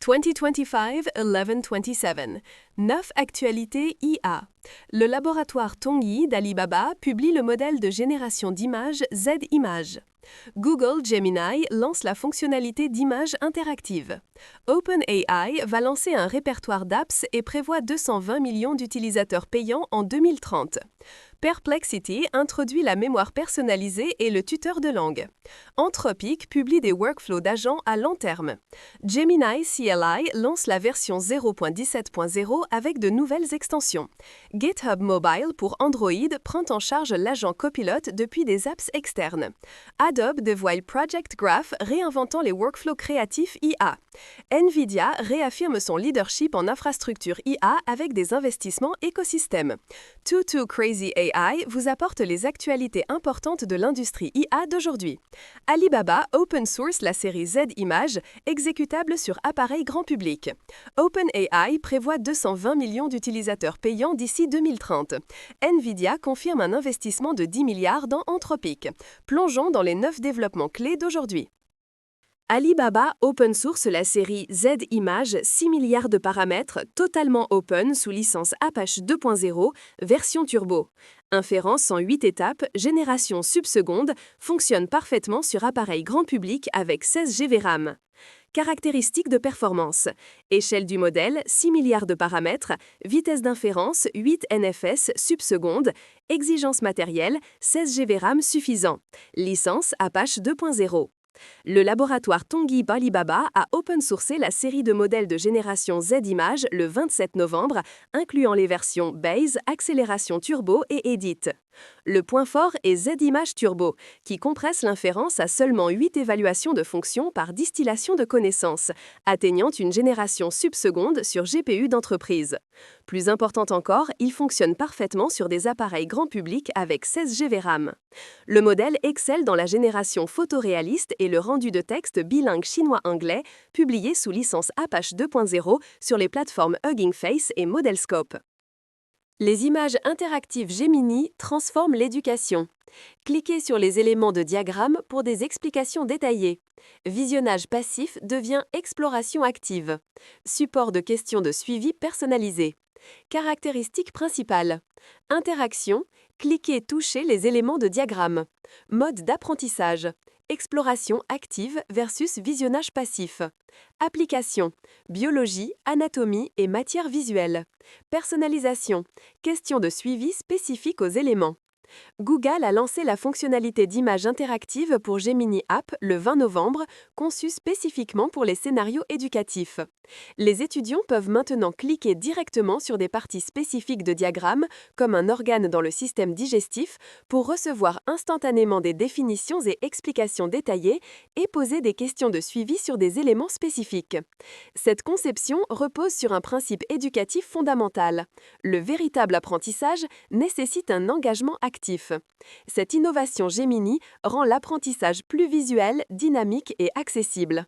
2025-11-27. 9 actualités IA. Le laboratoire Tongyi d'Alibaba publie le modèle de génération d'images Z-Image. Google Gemini lance la fonctionnalité d'image interactive. OpenAI va lancer un répertoire d'apps et prévoit 220 millions d'utilisateurs payants en 2030. Perplexity introduit la mémoire personnalisée et le tuteur de langue. Anthropic publie des workflows d'agents à long terme. Gemini CLI lance la version 0.17.0 avec de nouvelles extensions. GitHub Mobile pour Android prend en charge l'agent copilote depuis des apps externes. Adobe dévoile Project Graph réinventant les workflows créatifs IA. Nvidia réaffirme son leadership en infrastructure IA avec des investissements écosystèmes. Too Crazy AI vous apporte les actualités importantes de l'industrie IA d'aujourd'hui. Alibaba open source la série Z-Image, exécutable sur appareil grand public. OpenAI prévoit 220 millions d'utilisateurs payants d'ici 2030. Nvidia confirme un investissement de 10 milliards dans Anthropic. Plongeons dans les 9 développements clés d'aujourd'hui. Alibaba open source la série Z-Image 6 milliards de paramètres totalement open sous licence Apache 2.0, version turbo. Inférence en 8 étapes, génération subseconde, fonctionne parfaitement sur appareil grand public avec 16 GB RAM. Caractéristiques de performance. Échelle du modèle, 6 milliards de paramètres, vitesse d'inférence, 8 NFS subseconde, exigence matérielle, 16 GB RAM suffisant. Licence Apache 2.0. Le laboratoire Tongyi d'Alibaba a open sourcé la série de modèles de génération Z-Image le 27 novembre, incluant les versions Base, Accélération Turbo et Edit. Le point fort est Z-Image Turbo, qui compresse l'inférence à seulement 8 évaluations de fonctions par distillation de connaissances, atteignant une génération subseconde sur GPU d'entreprise. Plus important encore, il fonctionne parfaitement sur des appareils grand public avec 16 GB RAM. Le modèle excelle dans la génération photoréaliste et le rendu de texte bilingue chinois-anglais, publié sous licence Apache 2.0 sur les plateformes Hugging Face et Modelscope. Les images interactives Gemini transforment l'éducation. Cliquez sur les éléments de diagramme pour des explications détaillées. Visionnage passif devient exploration active. Support de questions de suivi personnalisé. Caractéristiques principales. Interaction. Cliquez, touchez les éléments de diagramme. Mode d'apprentissage. Exploration active versus visionnage passif. Application. Biologie, anatomie et matière visuelle. Personnalisation. Questions de suivi spécifiques aux éléments. Google a lancé la fonctionnalité d'image interactive pour Gemini App le 20 novembre, conçue spécifiquement pour les scénarios éducatifs. Les étudiants peuvent maintenant cliquer directement sur des parties spécifiques de diagrammes, comme un organe dans le système digestif, pour recevoir instantanément des définitions et explications détaillées et poser des questions de suivi sur des éléments spécifiques. Cette conception repose sur un principe éducatif fondamental. Le véritable apprentissage nécessite un engagement actif. Cette innovation Gemini rend l'apprentissage plus visuel, dynamique et accessible.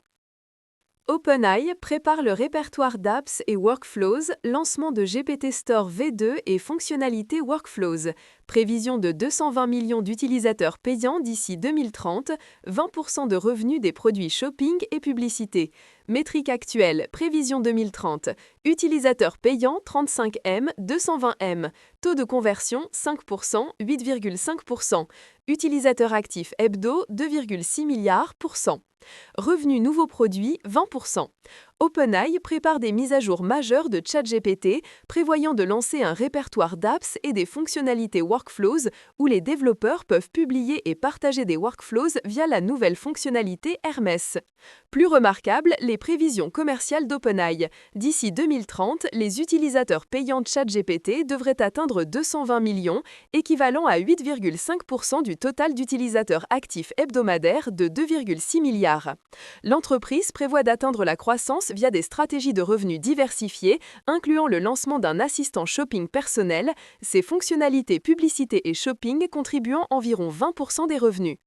OpenAI prépare le répertoire d'apps et workflows, lancement de GPT Store V2 et fonctionnalités workflows. Prévision de 220 millions d'utilisateurs payants d'ici 2030, 20% de revenus des produits shopping et publicité. Métrique actuelle, prévision 2030. Utilisateurs payants 35 M, 220 M. Taux de conversion 5%, 8,5%. Utilisateurs actifs hebdo 2,6 milliards %. Revenus nouveaux produits 20%. OpenAI prépare des mises à jour majeures de ChatGPT, prévoyant de lancer un répertoire d'apps et des fonctionnalités workflows où les développeurs peuvent publier et partager des workflows via la nouvelle fonctionnalité Hermès. Plus remarquable, les prévisions commerciales d'OpenAI. D'ici 2030, les utilisateurs payants de ChatGPT devraient atteindre 220 millions, équivalent à 8,5% du total d'utilisateurs actifs hebdomadaires de 2,6 milliards. L'entreprise prévoit d'atteindre la croissance via des stratégies de revenus diversifiées, incluant le lancement d'un assistant shopping personnel, ses fonctionnalités publicité et shopping contribuant environ 20% des revenus.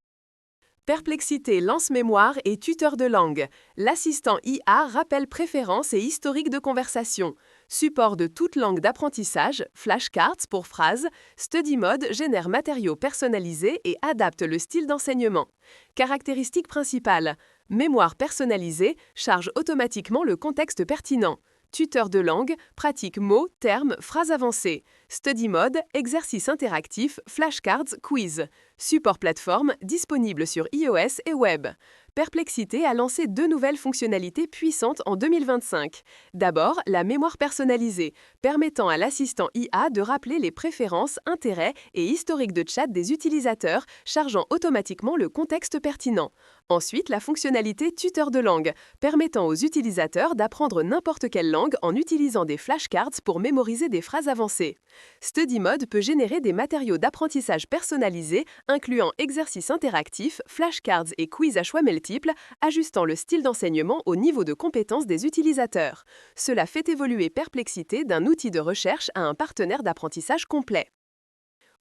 Perplexité lance mémoire et tuteur de langue. L'assistant IA rappelle préférences et historique de conversation. Support de toute langue d'apprentissage, flashcards pour phrases, Study Mode génère matériaux personnalisés et adapte le style d'enseignement. Caractéristiques principales. Mémoire personnalisée charge automatiquement le contexte pertinent. Tuteur de langue pratique mots, termes, phrases avancées. Study Mode, exercice interactif, flashcards, quiz. Support plateforme disponible sur iOS et web. Perplexité a lancé 2 nouvelles fonctionnalités puissantes en 2025. D'abord, la mémoire personnalisée, permettant à l'assistant IA de rappeler les préférences, intérêts et historiques de chat des utilisateurs, chargeant automatiquement le contexte pertinent. Ensuite, la fonctionnalité tuteur de langue, permettant aux utilisateurs d'apprendre n'importe quelle langue en utilisant des flashcards pour mémoriser des phrases avancées. Study Mode peut générer des matériaux d'apprentissage personnalisés, incluant exercices interactifs, flashcards et quiz à choix multiples, ajustant le style d'enseignement au niveau de compétence des utilisateurs. Cela fait évoluer Perplexité d'un outil de recherche à un partenaire d'apprentissage complet.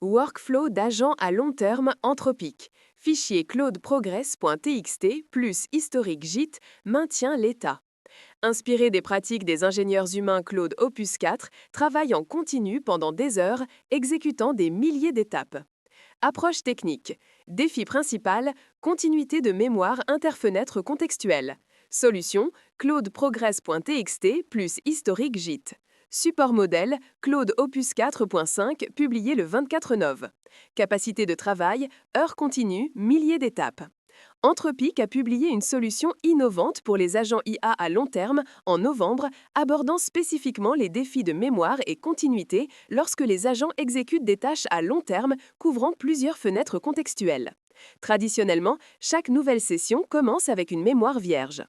Workflow d'agents à long terme Anthropic. Fichier claudeprogress.txt plus historique JIT maintient l'état. Inspiré des pratiques des ingénieurs humains Claude Opus 4, travaille en continu pendant des heures, exécutant des milliers d'étapes. Approche technique. Défi principal, continuité de mémoire interfenêtre contextuelle. Solution, claudeprogress.txt plus historique JIT. Support modèle, Claude Opus 4.5, publié le 24 nov. Capacité de travail, heures continues, milliers d'étapes. Anthropic a publié une solution innovante pour les agents IA à long terme en novembre, abordant spécifiquement les défis de mémoire et continuité lorsque les agents exécutent des tâches à long terme couvrant plusieurs fenêtres contextuelles. Traditionnellement, chaque nouvelle session commence avec une mémoire vierge.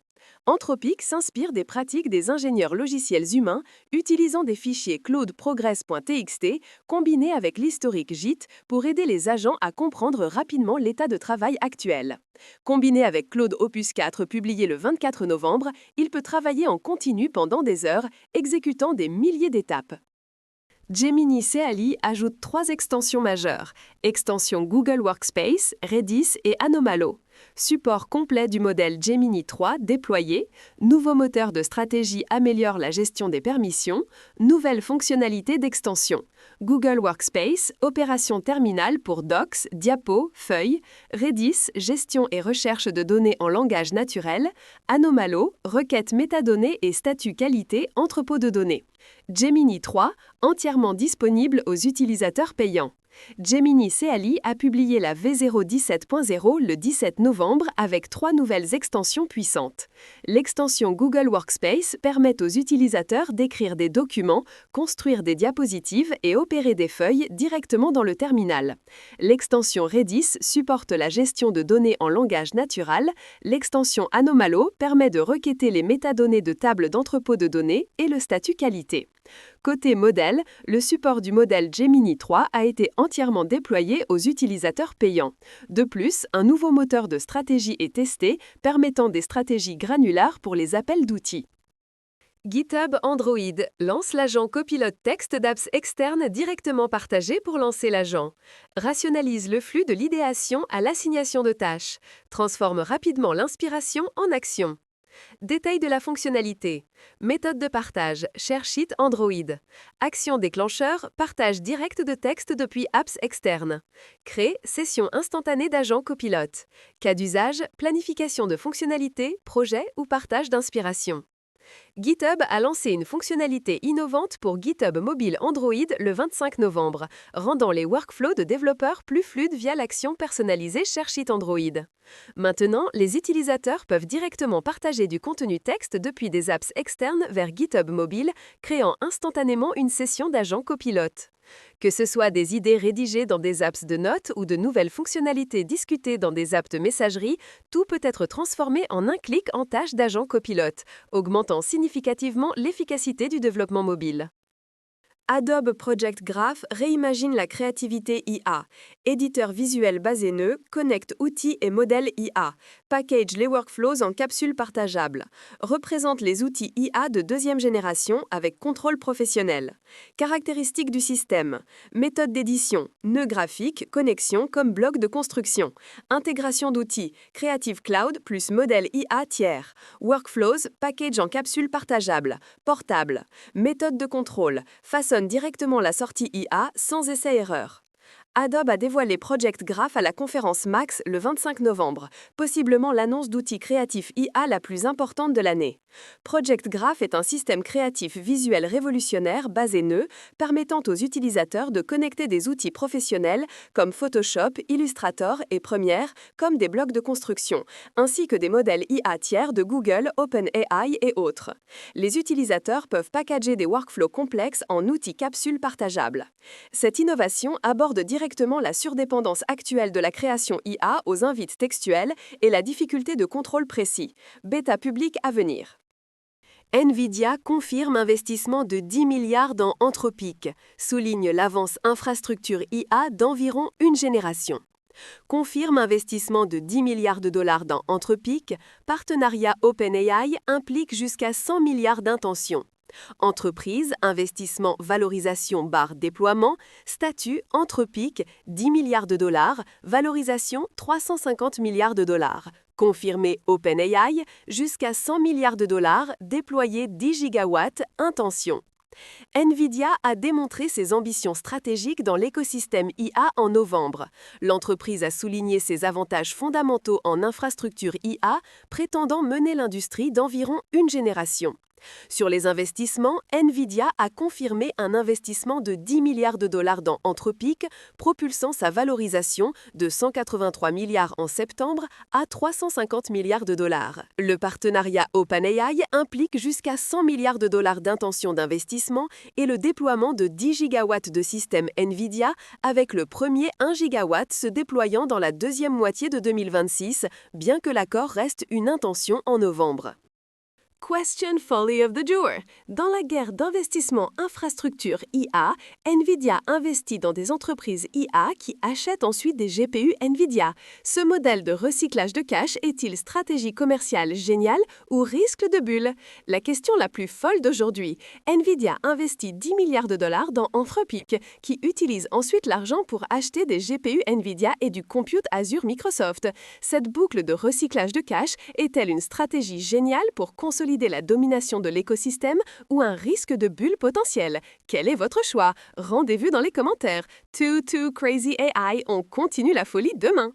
Anthropic s'inspire des pratiques des ingénieurs logiciels humains utilisant des fichiers claudeprogress.txt combinés avec l'historique JIT pour aider les agents à comprendre rapidement l'état de travail actuel. Combiné avec Claude Opus 4 publié le 24 novembre, il peut travailler en continu pendant des heures, exécutant des milliers d'étapes. Gemini CLI ajoute 3 extensions majeures, extensions Google Workspace, Redis et Anomalo. Support complet du modèle Gemini 3 déployé, nouveau moteur de stratégie améliore la gestion des permissions, nouvelles fonctionnalités d'extension. Google Workspace, opération terminale pour docs, diapos, feuilles, Redis, gestion et recherche de données en langage naturel, Anomalo, requêtes métadonnées et statut qualité, entrepôt de données. Gemini 3, entièrement disponible aux utilisateurs payants. Gemini CLI a publié la V017.0 le 17 novembre avec 3 nouvelles extensions puissantes. L'extension Google Workspace permet aux utilisateurs d'écrire des documents, construire des diapositives et opérer des feuilles directement dans le terminal. L'extension Redis supporte la gestion de données en langage naturel. L'extension Anomalo permet de requêter les métadonnées de tables d'entrepôt de données et le statut qualité. Côté modèle, le support du modèle Gemini 3 a été entièrement déployé aux utilisateurs payants. De plus, un nouveau moteur de stratégie est testé, permettant des stratégies granulaires pour les appels d'outils. GitHub Android lance l'agent copilote texte d'apps externes directement partagé pour lancer l'agent. Rationalise le flux de l'idéation à l'assignation de tâches. Transforme rapidement l'inspiration en action. Détail de la fonctionnalité. Méthode de partage, ShareSheet Android. Action déclencheur, partage direct de texte depuis apps externes. Crée, session instantanée d'agent copilote. Cas d'usage, planification de fonctionnalités, projet ou partage d'inspiration. GitHub a lancé une fonctionnalité innovante pour GitHub Mobile Android le 25 novembre, rendant les workflows de développeurs plus fluides via l'action personnalisée ShareSheet Android. Maintenant, les utilisateurs peuvent directement partager du contenu texte depuis des apps externes vers GitHub Mobile, créant instantanément une session d'agent copilote. Que ce soit des idées rédigées dans des apps de notes ou de nouvelles fonctionnalités discutées dans des apps de messagerie, tout peut être transformé en un clic en tâche d'agent copilote, augmentant significativement l'efficacité du développement mobile. Adobe Project Graph réimagine la créativité IA. Éditeur visuel basé nœud, connecte outils et modèles IA. Package les workflows en capsules partageables. Représente les outils IA de deuxième génération avec contrôle professionnel. Caractéristiques du système. Méthode d'édition. Nœud graphique, connexion comme bloc de construction. Intégration d'outils. Creative Cloud plus modèle IA tiers. Workflows, package en capsules partageables. Portable. Méthode de contrôle. Façonne directement la sortie IA sans essai-erreur. Adobe a dévoilé Project Graph à la conférence Max le 25 novembre, possiblement l'annonce d'outils créatifs IA la plus importante de l'année. Project Graph est un système créatif visuel révolutionnaire basé nœud, permettant aux utilisateurs de connecter des outils professionnels comme Photoshop, Illustrator et Premiere, comme des blocs de construction, ainsi que des modèles IA tiers de Google, OpenAI et autres. Les utilisateurs peuvent packager des workflows complexes en outils capsules partageables. Cette innovation aborde directement la surdépendance actuelle de la création IA aux invites textuels et la difficulté de contrôle précis. Bêta publique à venir. Nvidia confirme investissement de 10 milliards dans Anthropic, souligne l'avance infrastructure IA d'environ une génération. Confirme investissement de 10 milliards de dollars dans Anthropic, partenariat OpenAI implique jusqu'à 100 milliards d'intentions. Entreprise, investissement, valorisation /déploiement, statut, Anthropic, 10 milliards de dollars, valorisation, 350 milliards de dollars. Confirmé OpenAI, jusqu'à 100 milliards de dollars, déployé 10 gigawatts, intention. Nvidia a démontré ses ambitions stratégiques dans l'écosystème IA en novembre. L'entreprise a souligné ses avantages fondamentaux en infrastructure IA, prétendant mener l'industrie d'environ une génération. Sur les investissements, Nvidia a confirmé un investissement de 10 milliards de dollars dans Anthropic, propulsant sa valorisation de 183 milliards en septembre à 350 milliards de dollars. Le partenariat OpenAI implique jusqu'à 100 milliards de dollars d'intention d'investissement et le déploiement de 10 gigawatts de système Nvidia, avec le premier 1 gigawatt se déployant dans la deuxième moitié de 2026, bien que l'accord reste une intention en novembre. Question Folly of the Jour. Dans la guerre d'investissement infrastructure IA, Nvidia investit dans des entreprises IA qui achètent ensuite des GPU Nvidia. Ce modèle de recyclage de cash est-il stratégie commerciale géniale ou risque de bulle? La question la plus folle d'aujourd'hui. Nvidia investit 10 milliards de dollars dans Anthropic, qui utilise ensuite l'argent pour acheter des GPU Nvidia et du compute Azure Microsoft. Cette boucle de recyclage de cash est-elle une stratégie géniale pour consolider la domination de l'écosystème ou un risque de bulle potentiel? Quel est votre choix? Rendez-vous dans les commentaires. Too Crazy AI, on continue la folie demain.